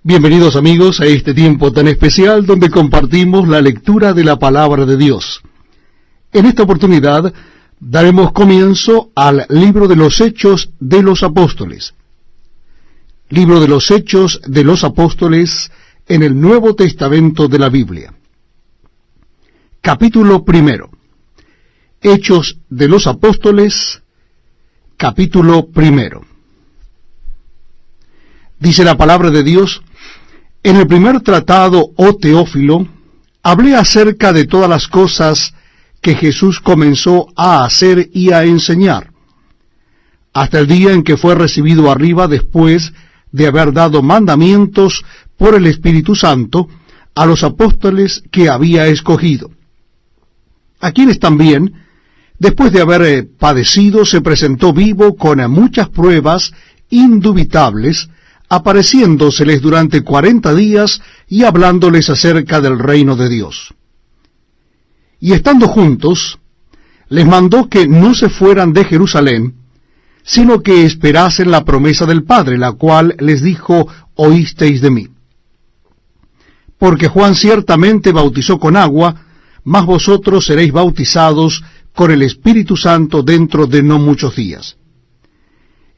Bienvenidos amigos a este tiempo tan especial donde compartimos la lectura de la Palabra de Dios. En esta oportunidad daremos comienzo al libro de los Hechos de los Apóstoles. Libro de los Hechos de los Apóstoles en el Nuevo Testamento de la Biblia. Capítulo primero. Hechos de los Apóstoles, capítulo primero. Dice la palabra de Dios: en el primer tratado, oh Teófilo, hablé acerca de todas las cosas que Jesús comenzó a hacer y a enseñar, hasta el día en que fue recibido arriba después de haber dado mandamientos por el Espíritu Santo a los apóstoles que había escogido, a quienes también, después de haber padecido, se presentó vivo con muchas pruebas indubitables, apareciéndoseles durante 40 días y hablándoles acerca del reino de Dios. Y estando juntos, les mandó que no se fueran de Jerusalén, sino que esperasen la promesa del Padre, la cual les dijo: oísteis de mí. Porque Juan ciertamente bautizó con agua, mas vosotros seréis bautizados con el Espíritu Santo dentro de no muchos días.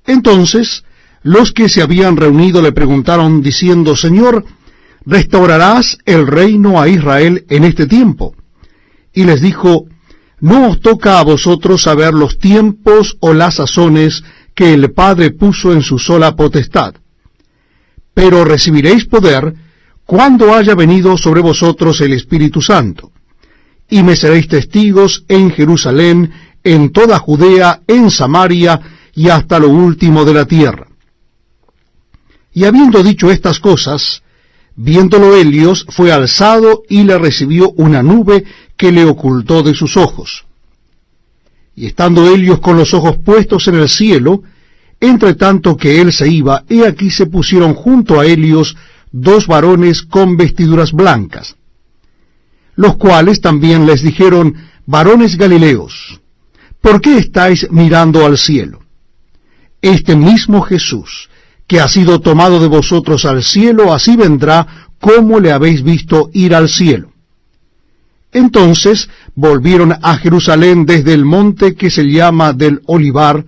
Entonces, los que se habían reunido le preguntaron diciendo: Señor, ¿restaurarás el reino a Israel en este tiempo? Y les dijo: no os toca a vosotros saber los tiempos o las sazones que el Padre puso en su sola potestad, pero recibiréis poder cuando haya venido sobre vosotros el Espíritu Santo, y me seréis testigos en Jerusalén, en toda Judea, en Samaria y hasta lo último de la tierra. Y habiendo dicho estas cosas, viéndolo Helios, fue alzado y le recibió una nube que le ocultó de sus ojos. Y estando Helios con los ojos puestos en el cielo, entre tanto que él se iba, he aquí se pusieron junto a Helios 2 varones con vestiduras blancas, los cuales también les dijeron: varones Galileos, ¿por qué estáis mirando al cielo? Este mismo Jesús, que ha sido tomado de vosotros al cielo, así vendrá como le habéis visto ir al cielo. Entonces volvieron a Jerusalén desde el monte que se llama del Olivar,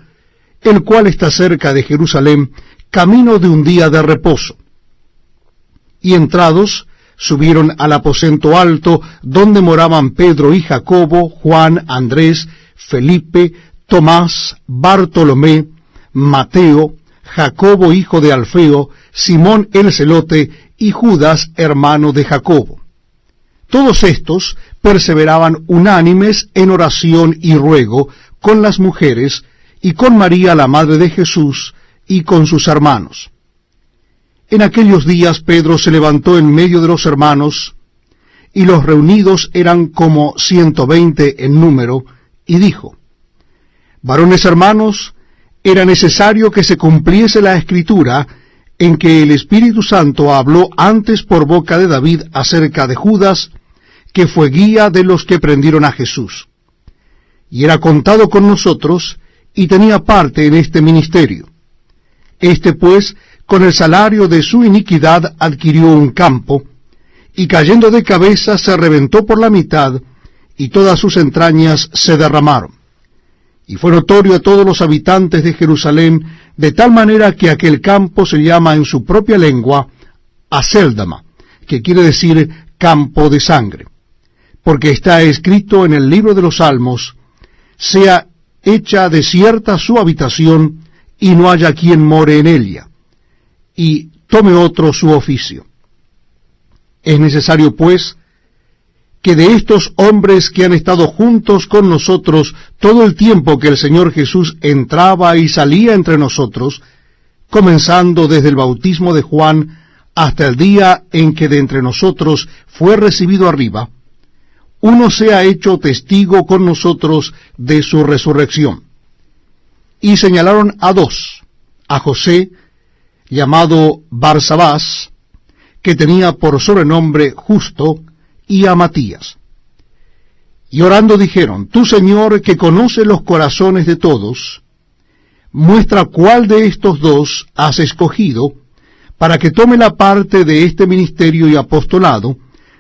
el cual está cerca de Jerusalén, camino de un día de reposo. Y entrados, subieron al aposento alto, donde moraban Pedro y Jacobo, Juan, Andrés, Felipe, Tomás, Bartolomé, Mateo, Jacobo hijo de Alfeo, Simón el celote y Judas hermano de Jacobo. Todos estos perseveraban unánimes en oración y ruego con las mujeres y con María la madre de Jesús y con sus hermanos. En aquellos días Pedro se levantó en medio de los hermanos, y los reunidos eran como 120 en número, y dijo: varones hermanos, era necesario que se cumpliese la Escritura en que el Espíritu Santo habló antes por boca de David acerca de Judas, que fue guía de los que prendieron a Jesús. Y era contado con nosotros, y tenía parte en este ministerio. Este pues, con el salario de su iniquidad, adquirió un campo, y cayendo de cabeza se reventó por la mitad, y todas sus entrañas se derramaron. Y fue notorio a todos los habitantes de Jerusalén, de tal manera que aquel campo se llama en su propia lengua Acéldama, que quiere decir campo de sangre. Porque está escrito en el libro de los Salmos: sea hecha desierta su habitación, y no haya quien more en ella, y tome otro su oficio. Es necesario, pues, que de estos hombres que han estado juntos con nosotros todo el tiempo que el Señor Jesús entraba y salía entre nosotros, comenzando desde el bautismo de Juan hasta el día en que de entre nosotros fue recibido arriba, uno sea hecho testigo con nosotros de su resurrección. Y señalaron a 2, a José, llamado Barsabás, que tenía por sobrenombre Justo, y a Matías. Y orando dijeron: tú, Señor, que conoces los corazones de todos, muestra cuál de estos 2 has escogido, para que tome la parte de este ministerio y apostolado,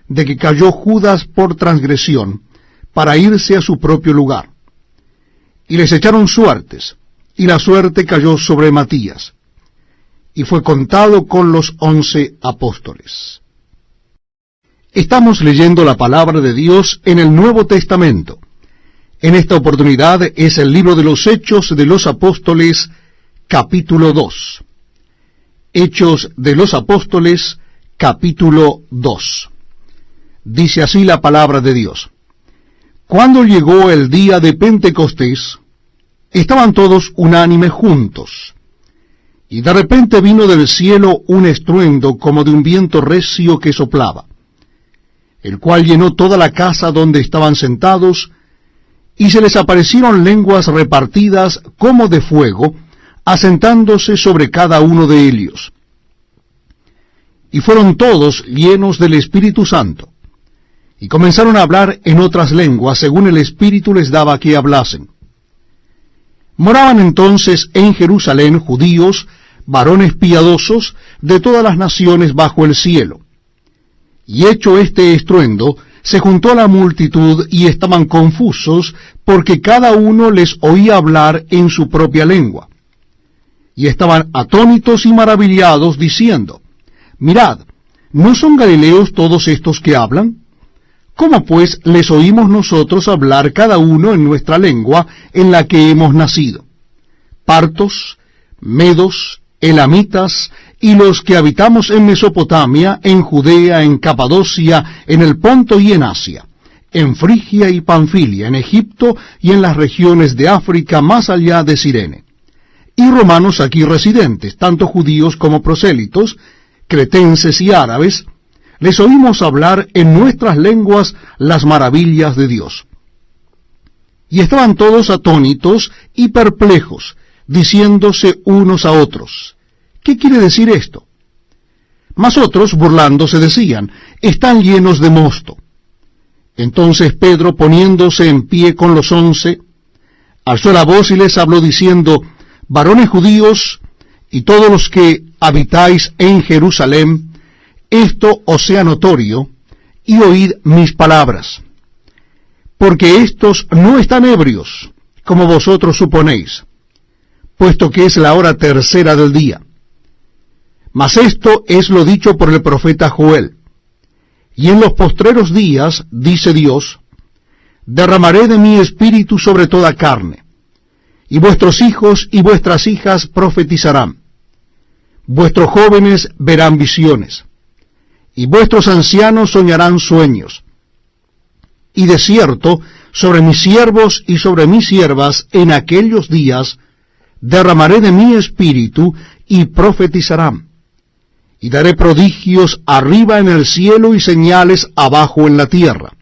de que cayó Judas por transgresión, para irse a su propio lugar. Y les echaron suertes, y la suerte cayó sobre Matías, y fue contado con los 11 apóstoles. Estamos leyendo la palabra de Dios en el Nuevo Testamento. En esta oportunidad es el libro de los Hechos de los Apóstoles, capítulo 2. Hechos de los Apóstoles, capítulo 2. Dice así la palabra de Dios. Cuando llegó el día de Pentecostés, estaban todos unánimes juntos, y de repente vino del cielo un estruendo como de un viento recio que soplaba, el cual llenó toda la casa donde estaban sentados, y se les aparecieron lenguas repartidas como de fuego, asentándose sobre cada uno de ellos. Y fueron todos llenos del Espíritu Santo, y comenzaron a hablar en otras lenguas, según el Espíritu les daba que hablasen. Moraban entonces en Jerusalén judíos, varones piadosos, de todas las naciones bajo el cielo. Y hecho este estruendo, se juntó la multitud y estaban confusos, porque cada uno les oía hablar en su propia lengua. Y estaban atónitos y maravillados, diciendo, Mirad, ¿no son galileos todos estos que hablan? ¿Cómo pues les oímos nosotros hablar cada uno en nuestra lengua en la que hemos nacido? Partos, medos, elamitas, y los que habitamos en Mesopotamia, en Judea, en Capadocia, en el Ponto y en Asia, en Frigia y Panfilia, en Egipto y en las regiones de África más allá de Cirene. Y romanos aquí residentes, tanto judíos como prosélitos, cretenses y árabes, les oímos hablar en nuestras lenguas las maravillas de Dios. Y estaban todos atónitos y perplejos, diciéndose unos a otros, ¿qué quiere decir esto? Mas otros, burlándose, decían, están llenos de mosto. Entonces Pedro, poniéndose en pie con los 11, alzó la voz y les habló diciendo, varones judíos, y todos los que habitáis en Jerusalén, esto os sea notorio, y oíd mis palabras. Porque éstos no están ebrios, como vosotros suponéis, puesto que es la hora tercera del día. Mas esto es lo dicho por el profeta Joel. Y en los postreros días, dice Dios, derramaré de mi espíritu sobre toda carne, y vuestros hijos y vuestras hijas profetizarán, vuestros jóvenes verán visiones, y vuestros ancianos soñarán sueños. Y de cierto, sobre mis siervos y sobre mis siervas en aquellos días, derramaré de mi espíritu y profetizarán. Y daré prodigios arriba en el cielo y señales abajo en la tierra,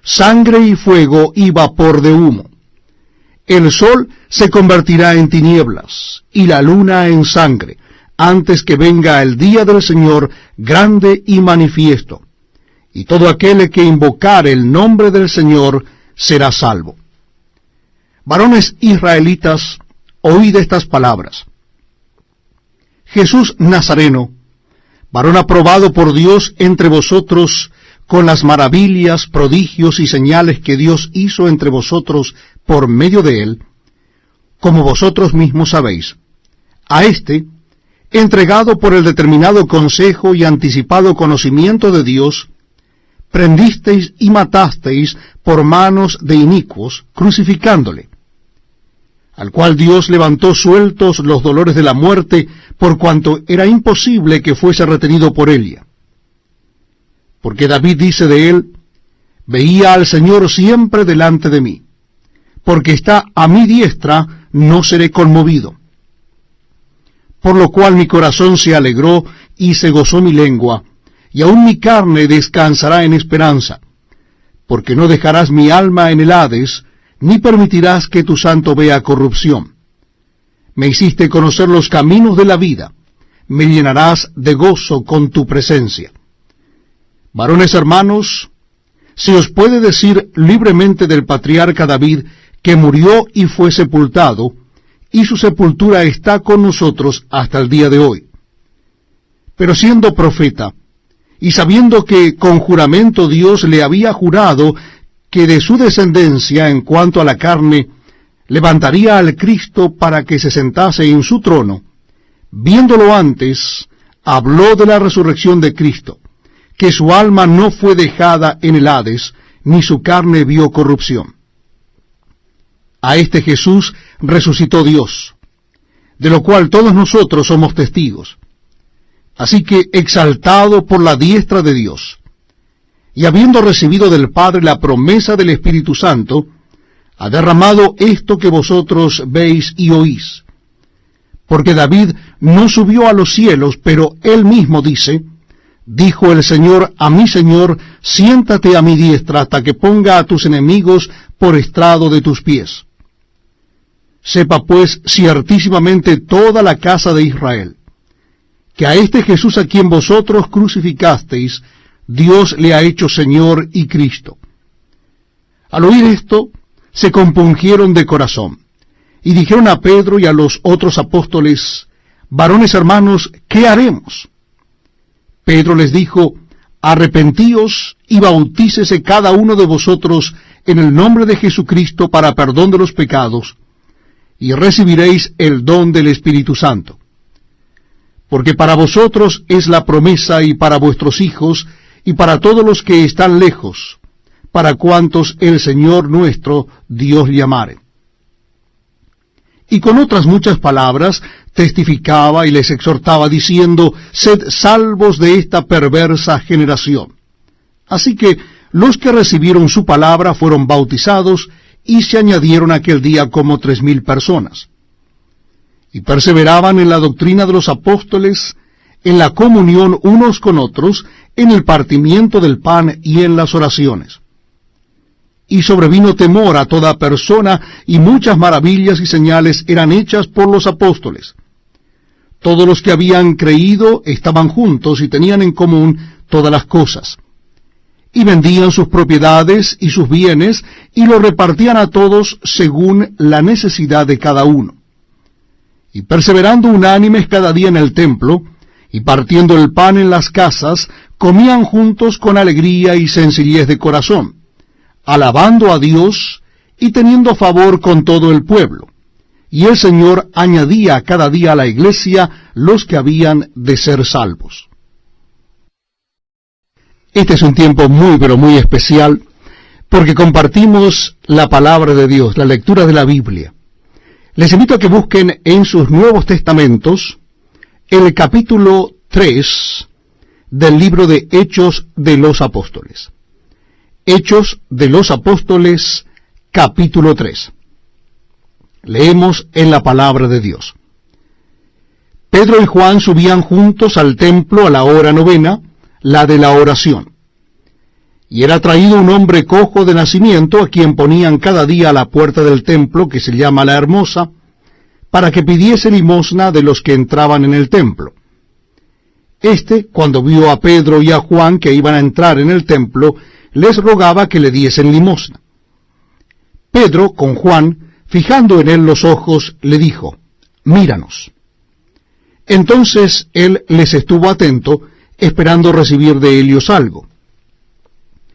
sangre y fuego y vapor de humo. El sol se convertirá en tinieblas y la luna en sangre, antes que venga el día del Señor grande y manifiesto. Y todo aquel que invocare el nombre del Señor será salvo. Varones israelitas, oíd estas palabras. Jesús Nazareno, varón aprobado por Dios entre vosotros, con las maravillas, prodigios y señales que Dios hizo entre vosotros por medio de él, como vosotros mismos sabéis. A éste, entregado por el determinado consejo y anticipado conocimiento de Dios, prendisteis y matasteis por manos de inicuos, crucificándole, al cual Dios levantó sueltos los dolores de la muerte, por cuanto era imposible que fuese retenido por ella. Porque David dice de él, veía al Señor siempre delante de mí, porque está a mi diestra, no seré conmovido. Por lo cual mi corazón se alegró y se gozó mi lengua, y aun mi carne descansará en esperanza, porque no dejarás mi alma en el Hades, ni permitirás que tu santo vea corrupción. Me hiciste conocer los caminos de la vida, me llenarás de gozo con tu presencia. Varones hermanos, se os puede decir libremente del patriarca David, que murió y fue sepultado, y su sepultura está con nosotros hasta el día de hoy. Pero siendo profeta, y sabiendo que con juramento Dios le había jurado que de su descendencia en cuanto a la carne levantaría al Cristo para que se sentase en su trono, viéndolo antes, habló de la resurrección de Cristo, que su alma no fue dejada en el Hades, ni su carne vio corrupción. A este Jesús resucitó Dios, de lo cual todos nosotros somos testigos. Así que, exaltado por la diestra de Dios, y habiendo recibido del Padre la promesa del Espíritu Santo, ha derramado esto que vosotros veis y oís. Porque David no subió a los cielos, pero él mismo dice, dijo el Señor a mi Señor, siéntate a mi diestra hasta que ponga a tus enemigos por estrado de tus pies. Sepa pues ciertísimamente toda la casa de Israel, que a este Jesús a quien vosotros crucificasteis, Dios le ha hecho Señor y Cristo. Al oír esto, se compungieron de corazón, y dijeron a Pedro y a los otros apóstoles, varones hermanos, ¿qué haremos? Pedro les dijo, arrepentíos y bautícese cada uno de vosotros en el nombre de Jesucristo para perdón de los pecados, y recibiréis el don del Espíritu Santo. Porque para vosotros es la promesa, y para vuestros hijos, y para todos los que están lejos, para cuantos el Señor nuestro Dios llamare. Y con otras muchas palabras testificaba y les exhortaba, diciendo, sed salvos de esta perversa generación. Así que los que recibieron su palabra fueron bautizados, y se añadieron aquel día como 3,000 personas. Y perseveraban en la doctrina de los apóstoles, en la comunión unos con otros, en el partimiento del pan y en las oraciones. Y sobrevino temor a toda persona, y muchas maravillas y señales eran hechas por los apóstoles. Todos los que habían creído estaban juntos y tenían en común todas las cosas. Y vendían sus propiedades y sus bienes, y lo repartían a todos según la necesidad de cada uno. Y perseverando unánimes cada día en el templo, y partiendo el pan en las casas, comían juntos con alegría y sencillez de corazón, alabando a Dios y teniendo favor con todo el pueblo. Y el Señor añadía cada día a la iglesia los que habían de ser salvos. Este es un tiempo muy, pero muy especial, porque compartimos la palabra de Dios, la lectura de la Biblia. Les invito a que busquen en sus Nuevos Testamentos el capítulo 3 del libro de Hechos de los Apóstoles. Hechos de los Apóstoles, capítulo 3. Leemos en la palabra de Dios. Pedro y Juan subían juntos al templo a la hora 9, la de la oración. Y era traído un hombre cojo de nacimiento, a quien ponían cada día a la puerta del templo, que se llama la Hermosa, para que pidiese limosna de los que entraban en el templo. Este, cuando vio a Pedro y a Juan que iban a entrar en el templo, les rogaba que le diesen limosna. Pedro, con Juan, fijando en él los ojos, le dijo, míranos. Entonces él les estuvo atento, esperando recibir de ellos algo.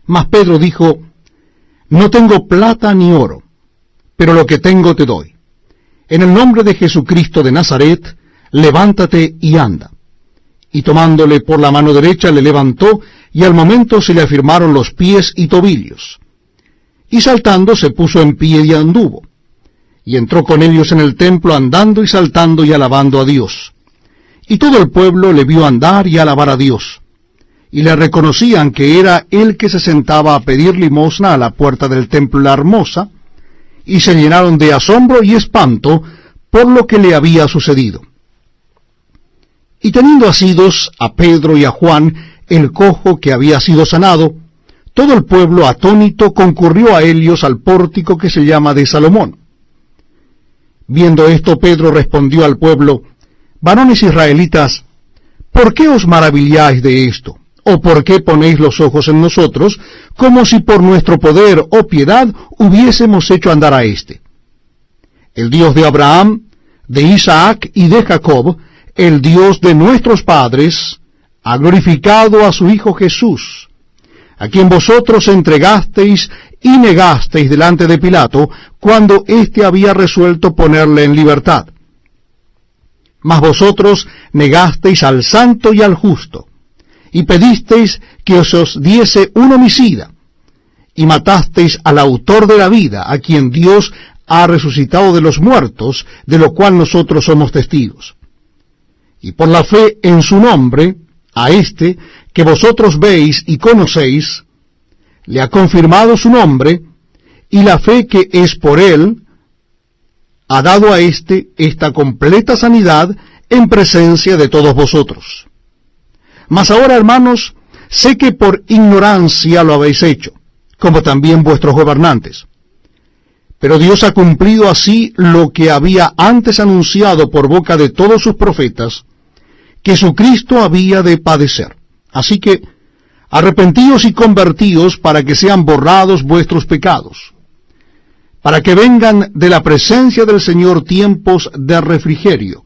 Mas Pedro dijo, no tengo plata ni oro, pero lo que tengo te doy. En el nombre de Jesucristo de Nazaret, levántate y anda. Y tomándole por la mano derecha le levantó, y al momento se le afirmaron los pies y tobillos. Y saltando se puso en pie y anduvo. Y entró con ellos en el templo andando y saltando y alabando a Dios. Y todo el pueblo le vio andar y alabar a Dios. Y le reconocían que era el que se sentaba a pedir limosna a la puerta del templo La Hermosa, y se llenaron de asombro y espanto por lo que le había sucedido. Y teniendo asidos a Pedro y a Juan, el cojo que había sido sanado, todo el pueblo atónito concurrió a ellos al pórtico que se llama de Salomón. Viendo esto, Pedro respondió al pueblo, varones israelitas, ¿por qué os maravilláis de esto? ¿O por qué ponéis los ojos en nosotros, como si por nuestro poder o piedad hubiésemos hecho andar a éste? El Dios de Abraham, de Isaac y de Jacob, el Dios de nuestros padres, ha glorificado a su Hijo Jesús, a quien vosotros entregasteis y negasteis delante de Pilato, cuando éste había resuelto ponerle en libertad. Mas vosotros negasteis al santo y al justo, y pedisteis que os diese un homicida, y matasteis al autor de la vida, a quien Dios ha resucitado de los muertos, de lo cual nosotros somos testigos. Y por la fe en su nombre, a este que vosotros veis y conocéis, le ha confirmado su nombre, y la fe que es por él ha dado a éste esta completa sanidad en presencia de todos vosotros. Mas ahora, hermanos, sé que por ignorancia lo habéis hecho, como también vuestros gobernantes. Pero Dios ha cumplido así lo que había antes anunciado por boca de todos sus profetas, que su Cristo había de padecer. Así que arrepentíos y convertíos para que sean borrados vuestros pecados, para que vengan de la presencia del Señor tiempos de refrigerio,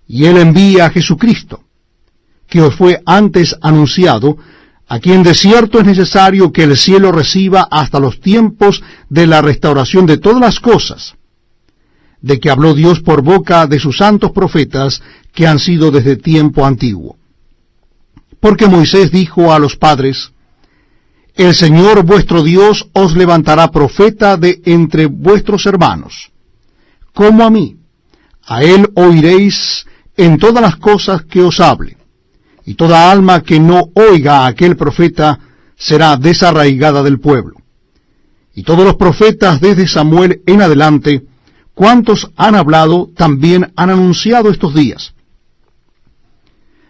y Él envía a Jesucristo, que os fue antes anunciado, a quien de cierto es necesario que el cielo reciba hasta los tiempos de la restauración de todas las cosas, de que habló Dios por boca de sus santos profetas que han sido desde tiempo antiguo. Porque Moisés dijo a los padres: el Señor vuestro Dios os levantará profeta de entre vuestros hermanos, como a mí. A él oiréis en todas las cosas que os hable, y toda alma que no oiga a aquel profeta será desarraigada del pueblo. Y todos los profetas desde Samuel en adelante, cuantos han hablado, también han anunciado estos días.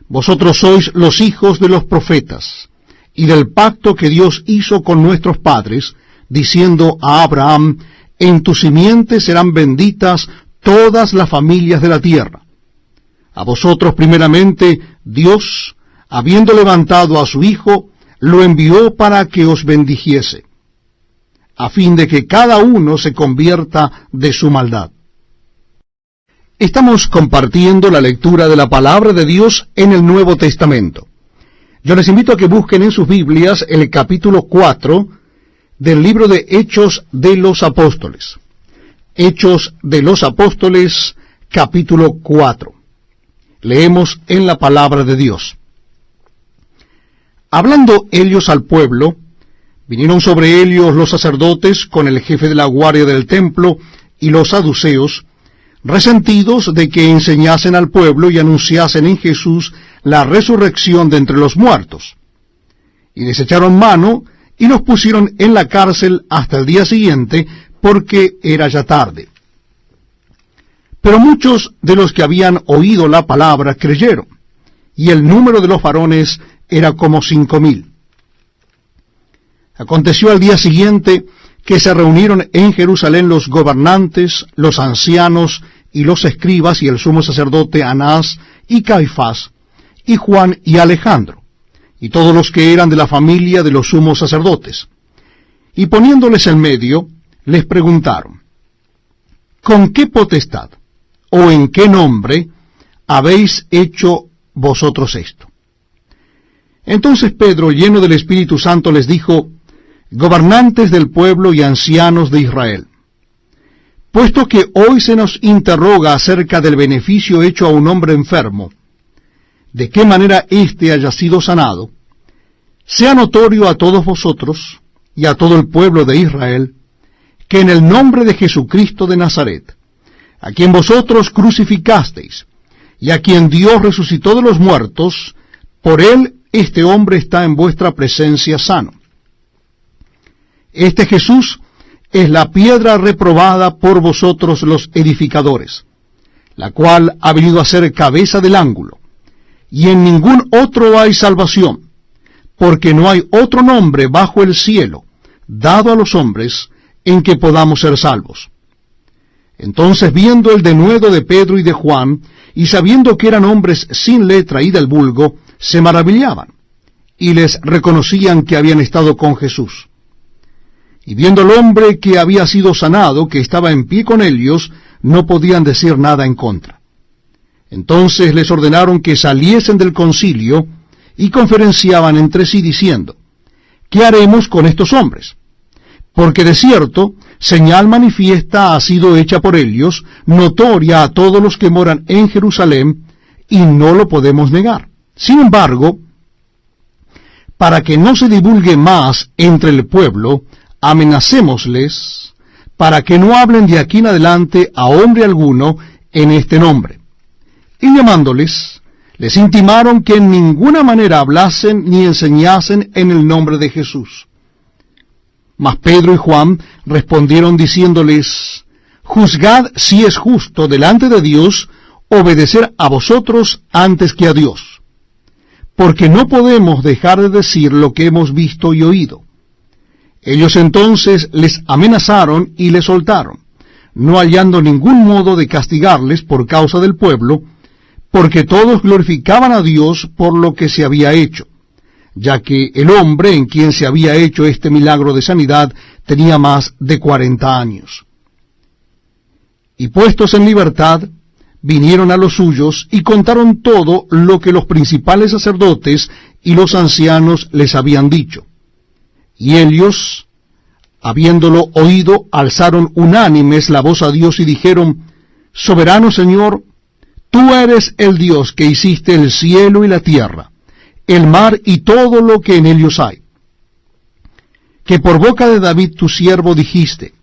Vosotros sois los hijos de los profetas, y del pacto que Dios hizo con nuestros padres, diciendo a Abraham: en tu simiente serán benditas todas las familias de la tierra. A vosotros primeramente Dios, habiendo levantado a su Hijo, lo envió para que os bendijese, a fin de que cada uno se convierta de su maldad. Estamos compartiendo la lectura de la palabra de Dios en el Nuevo Testamento. Yo les invito a que busquen en sus Biblias el capítulo 4 del libro de Hechos de los Apóstoles. Hechos de los Apóstoles, capítulo 4. Leemos en la palabra de Dios. Hablando ellos al pueblo, vinieron sobre ellos los sacerdotes con el jefe de la guardia del templo y los saduceos, resentidos de que enseñasen al pueblo y anunciasen en Jesús la resurrección de entre los muertos. Y les echaron mano y los pusieron en la cárcel hasta el día siguiente, porque era ya tarde. Pero muchos de los que habían oído la palabra creyeron, y el número de los varones era como 5,000. Aconteció al día siguiente que se reunieron en Jerusalén los gobernantes, los ancianos y los escribas y el sumo sacerdote Anás y Caifás, y Juan y Alejandro, y todos los que eran de la familia de los sumos sacerdotes. Y poniéndoles en medio, les preguntaron: ¿con qué potestad o en qué nombre habéis hecho vosotros esto? Entonces Pedro, lleno del Espíritu Santo, les dijo: gobernantes del pueblo y ancianos de Israel, puesto que hoy se nos interroga acerca del beneficio hecho a un hombre enfermo, de qué manera éste haya sido sanado, sea notorio a todos vosotros y a todo el pueblo de Israel, que en el nombre de Jesucristo de Nazaret, a quien vosotros crucificasteis, y a quien Dios resucitó de los muertos, por él este hombre está en vuestra presencia sano. Este Jesús es la piedra reprobada por vosotros los edificadores, la cual ha venido a ser cabeza del ángulo, y en ningún otro hay salvación, porque no hay otro nombre bajo el cielo dado a los hombres en que podamos ser salvos. Entonces, viendo el denuedo de Pedro y de Juan, y sabiendo que eran hombres sin letra y del vulgo, se maravillaban, y les reconocían que habían estado con Jesús. Y viendo al hombre que había sido sanado, que estaba en pie con ellos, no podían decir nada en contra. Entonces les ordenaron que saliesen del concilio, y conferenciaban entre sí diciendo, ¿qué haremos con estos hombres? Porque de cierto, señal manifiesta ha sido hecha por ellos, notoria a todos los que moran en Jerusalén, y no lo podemos negar. Sin embargo, para que no se divulgue más entre el pueblo, amenacémosles, para que no hablen de aquí en adelante a hombre alguno en este nombre. Y llamándoles, les intimaron que en ninguna manera hablasen ni enseñasen en el nombre de Jesús. Mas Pedro y Juan respondieron diciéndoles, juzgad si es justo delante de Dios obedecer a vosotros antes que a Dios, porque no podemos dejar de decir lo que hemos visto y oído. Ellos entonces les amenazaron y les soltaron, no hallando ningún modo de castigarles por causa del pueblo, porque todos glorificaban a Dios por lo que se había hecho, ya que el hombre en quien se había hecho este milagro de sanidad tenía más de 40 años. Y puestos en libertad, vinieron a los suyos y contaron todo lo que los principales sacerdotes y los ancianos les habían dicho. Y ellos, habiéndolo oído, alzaron unánimes la voz a Dios y dijeron, Soberano Señor, tú eres el Dios que hiciste el cielo y la tierra, el mar y todo lo que en ellos hay. Que por boca de David tu siervo dijiste,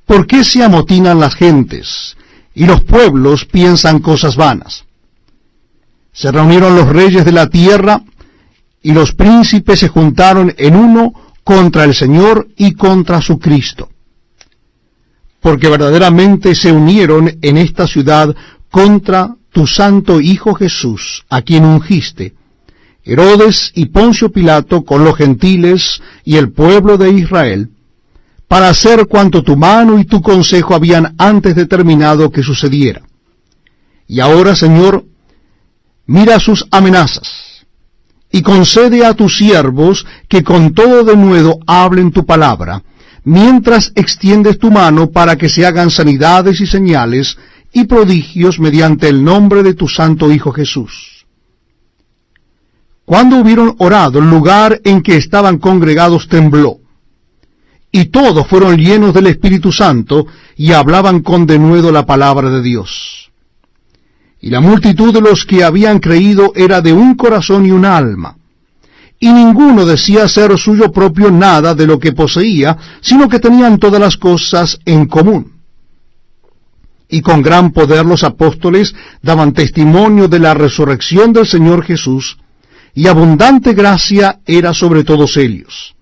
¿por qué se amotinan las gentes, y los pueblos piensan cosas vanas? Se reunieron los reyes de la tierra, y los príncipes se juntaron en uno contra el Señor y contra su Cristo. Porque verdaderamente se unieron en esta ciudad contra tu santo Hijo Jesús, a quien ungiste, Herodes y Poncio Pilato con los gentiles y el pueblo de Israel, para hacer cuanto tu mano y tu consejo habían antes determinado que sucediera. Y ahora, Señor, mira sus amenazas, y concede a tus siervos que con todo denuedo hablen tu palabra, mientras extiendes tu mano para que se hagan sanidades y señales y prodigios mediante el nombre de tu santo Hijo Jesús. Cuando hubieron orado, el lugar en que estaban congregados tembló, y todos fueron llenos del Espíritu Santo, y hablaban con denuedo la palabra de Dios. Y la multitud de los que habían creído era de un corazón y un alma, y ninguno decía ser suyo propio nada de lo que poseía, sino que tenían todas las cosas en común. Y con gran poder los apóstoles daban testimonio de la resurrección del Señor Jesús, y abundante gracia era sobre todos ellos.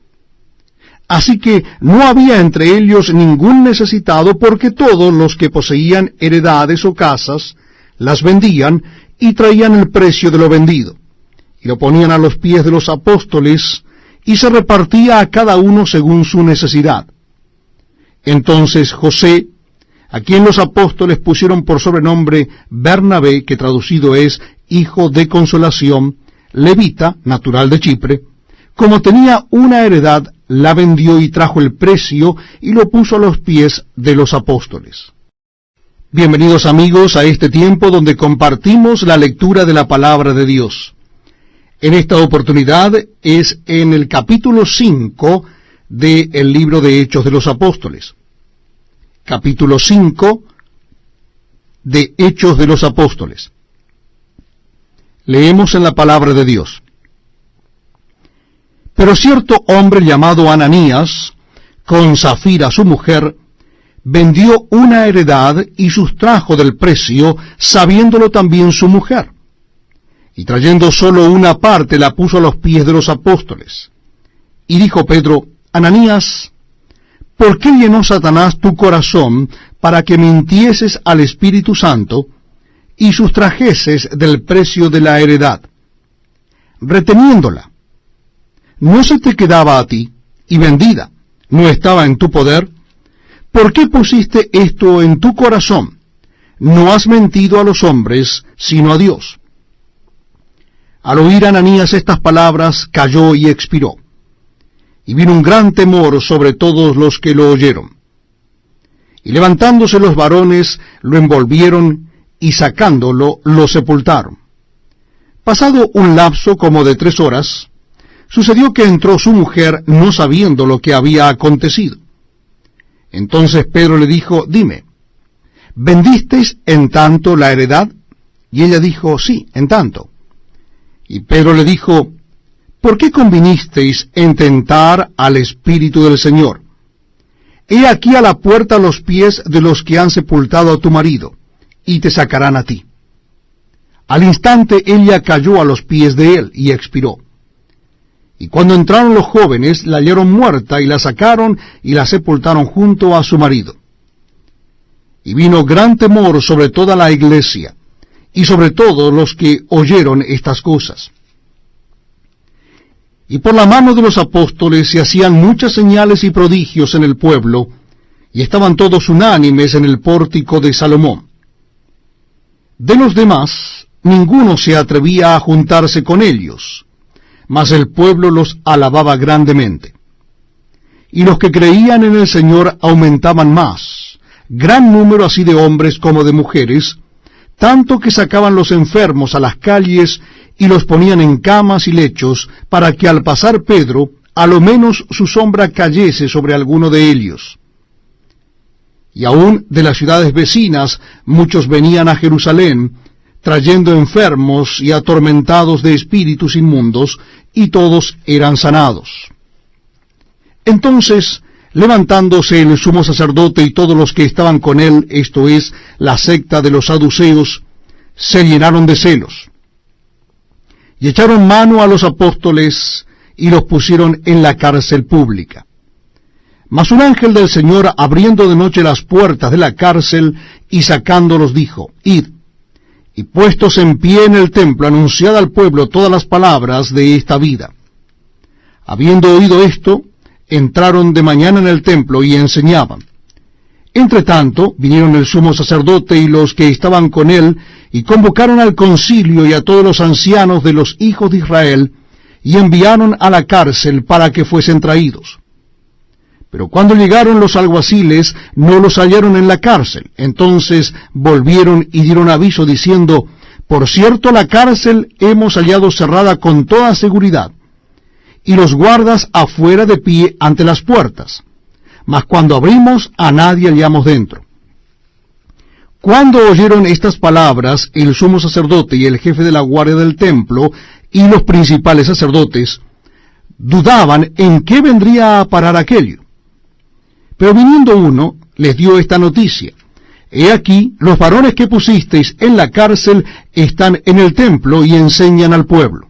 Así que no había entre ellos ningún necesitado, porque todos los que poseían heredades o casas, las vendían y traían el precio de lo vendido, y lo ponían a los pies de los apóstoles, y se repartía a cada uno según su necesidad. Entonces José, a quien los apóstoles pusieron por sobrenombre Bernabé, que traducido es Hijo de Consolación, levita, natural de Chipre, como tenía una heredad, la vendió y trajo el precio y lo puso a los pies de los apóstoles. Bienvenidos amigos a este tiempo donde compartimos la lectura de la palabra de Dios. En esta oportunidad es en el capítulo 5 del libro de Hechos de los Apóstoles. Capítulo 5 de Hechos de los Apóstoles. Leemos en la palabra de Dios. Pero cierto hombre llamado Ananías, con Safira su mujer, vendió una heredad y sustrajo del precio, sabiéndolo también su mujer. Y trayendo solo una parte la puso a los pies de los apóstoles. Y dijo Pedro, Ananías, ¿por qué llenó Satanás tu corazón para que mintieses al Espíritu Santo y sustrajeses del precio de la heredad, reteniéndola? ¿No se te quedaba a ti, y vendida, no estaba en tu poder? ¿Por qué pusiste esto en tu corazón? No has mentido a los hombres, sino a Dios. Al oír Ananías estas palabras, cayó y expiró. Y vino un gran temor sobre todos los que lo oyeron. Y levantándose los varones, lo envolvieron, y sacándolo, lo sepultaron. Pasado un lapso como de 3 horas, sucedió que entró su mujer no sabiendo lo que había acontecido. Entonces Pedro le dijo, dime, ¿vendisteis en tanto la heredad? Y ella dijo, sí, en tanto. Y Pedro le dijo, ¿por qué convinisteis en tentar al Espíritu del Señor? He aquí a la puerta los pies de los que han sepultado a tu marido, y te sacarán a ti. Al instante ella cayó a los pies de él, y expiró. Y cuando entraron los jóvenes, la hallaron muerta, y la sacaron, y la sepultaron junto a su marido. Y vino gran temor sobre toda la iglesia, y sobre todos los que oyeron estas cosas. Y por la mano de los apóstoles se hacían muchas señales y prodigios en el pueblo, y estaban todos unánimes en el pórtico de Salomón. De los demás, ninguno se atrevía a juntarse con ellos, mas el pueblo los alababa grandemente. Y los que creían en el Señor aumentaban más, gran número así de hombres como de mujeres, tanto que sacaban los enfermos a las calles y los ponían en camas y lechos, para que al pasar Pedro, a lo menos su sombra cayese sobre alguno de ellos. Y aun de las ciudades vecinas muchos venían a Jerusalén, trayendo enfermos y atormentados de espíritus inmundos, y todos eran sanados. Entonces, levantándose el sumo sacerdote y todos los que estaban con él, esto es, la secta de los saduceos, se llenaron de celos, y echaron mano a los apóstoles, y los pusieron en la cárcel pública. Mas un ángel del Señor, abriendo de noche las puertas de la cárcel, y sacándolos, dijo, id, y puestos en pie en el templo, anunciad al pueblo todas las palabras de esta vida. Habiendo oído esto, entraron de mañana en el templo y enseñaban. Entre tanto, vinieron el sumo sacerdote y los que estaban con él, y convocaron al concilio y a todos los ancianos de los hijos de Israel, y enviaron a la cárcel para que fuesen traídos. Pero cuando llegaron los alguaciles, no los hallaron en la cárcel. Entonces volvieron y dieron aviso, diciendo, por cierto, la cárcel hemos hallado cerrada con toda seguridad, y los guardas afuera de pie ante las puertas. Mas cuando abrimos, a nadie hallamos dentro. Cuando oyeron estas palabras, el sumo sacerdote y el jefe de la guardia del templo y los principales sacerdotes dudaban en qué vendría a parar aquello. Pero viniendo uno, les dio esta noticia: he aquí, los varones que pusisteis en la cárcel están en el templo y enseñan al pueblo.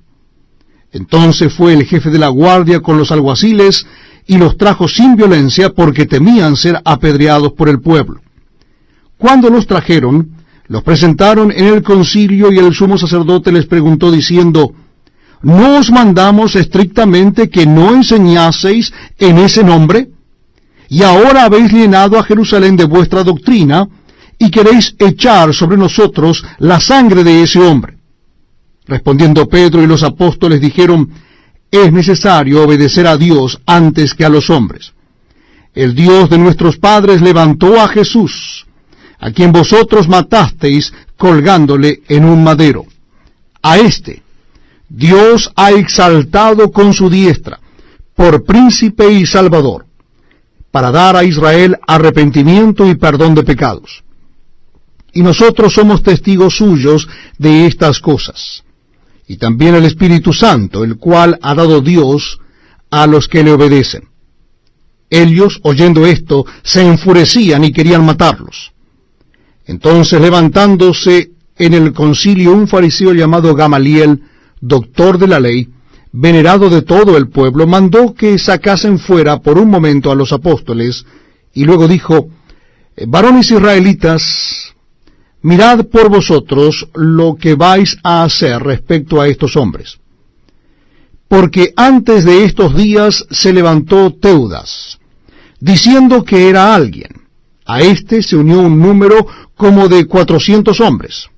Entonces fue el jefe de la guardia con los alguaciles, y los trajo sin violencia, porque temían ser apedreados por el pueblo. Cuando los trajeron, los presentaron en el concilio, y el sumo sacerdote les preguntó, diciendo, ¿no os mandamos estrictamente que no enseñaseis en ese nombre? Y ahora habéis llenado a Jerusalén de vuestra doctrina, y queréis echar sobre nosotros la sangre de ese hombre. Respondiendo Pedro y los apóstoles dijeron, es necesario obedecer a Dios antes que a los hombres. El Dios de nuestros padres levantó a Jesús, a quien vosotros matasteis colgándole en un madero. A éste Dios ha exaltado con su diestra, por príncipe y salvador, para dar a Israel arrepentimiento y perdón de pecados. Y nosotros somos testigos suyos de estas cosas. Y también el Espíritu Santo, el cual ha dado Dios a los que le obedecen. Ellos, oyendo esto, se enfurecían y querían matarlos. Entonces, levantándose en el concilio un fariseo llamado Gamaliel, doctor de la ley, venerado de todo el pueblo, mandó que sacasen fuera por un momento a los apóstoles, y luego dijo, varones israelitas, mirad por vosotros lo que vais a hacer respecto a estos hombres. Porque antes de estos días se levantó Teudas, diciendo que era alguien. A éste se unió un número como de 400 hombres.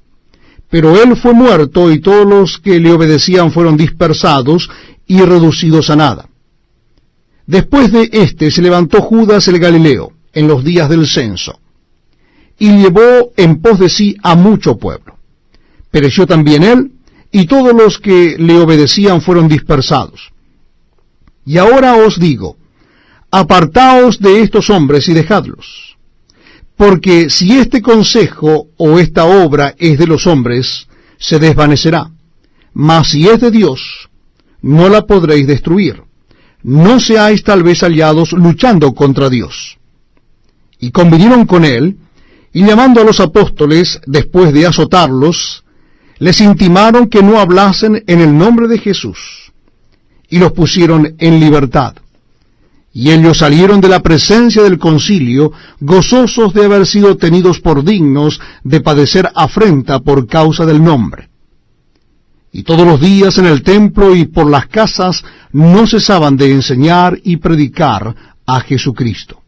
Pero él fue muerto, y todos los que le obedecían fueron dispersados y reducidos a nada. Después de éste se levantó Judas el Galileo, en los días del censo, y llevó en pos de sí a mucho pueblo. Pereció también él, y todos los que le obedecían fueron dispersados. Y ahora os digo, apartaos de estos hombres y dejadlos, porque si este consejo o esta obra es de los hombres, se desvanecerá, mas si es de Dios, no la podréis destruir. No seáis tal vez aliados luchando contra Dios. Y convinieron con él, y llamando a los apóstoles, después de azotarlos, les intimaron que no hablasen en el nombre de Jesús, y los pusieron en libertad. Y ellos salieron de la presencia del concilio, gozosos de haber sido tenidos por dignos de padecer afrenta por causa del nombre. Y todos los días en el templo y por las casas no cesaban de enseñar y predicar a Jesucristo.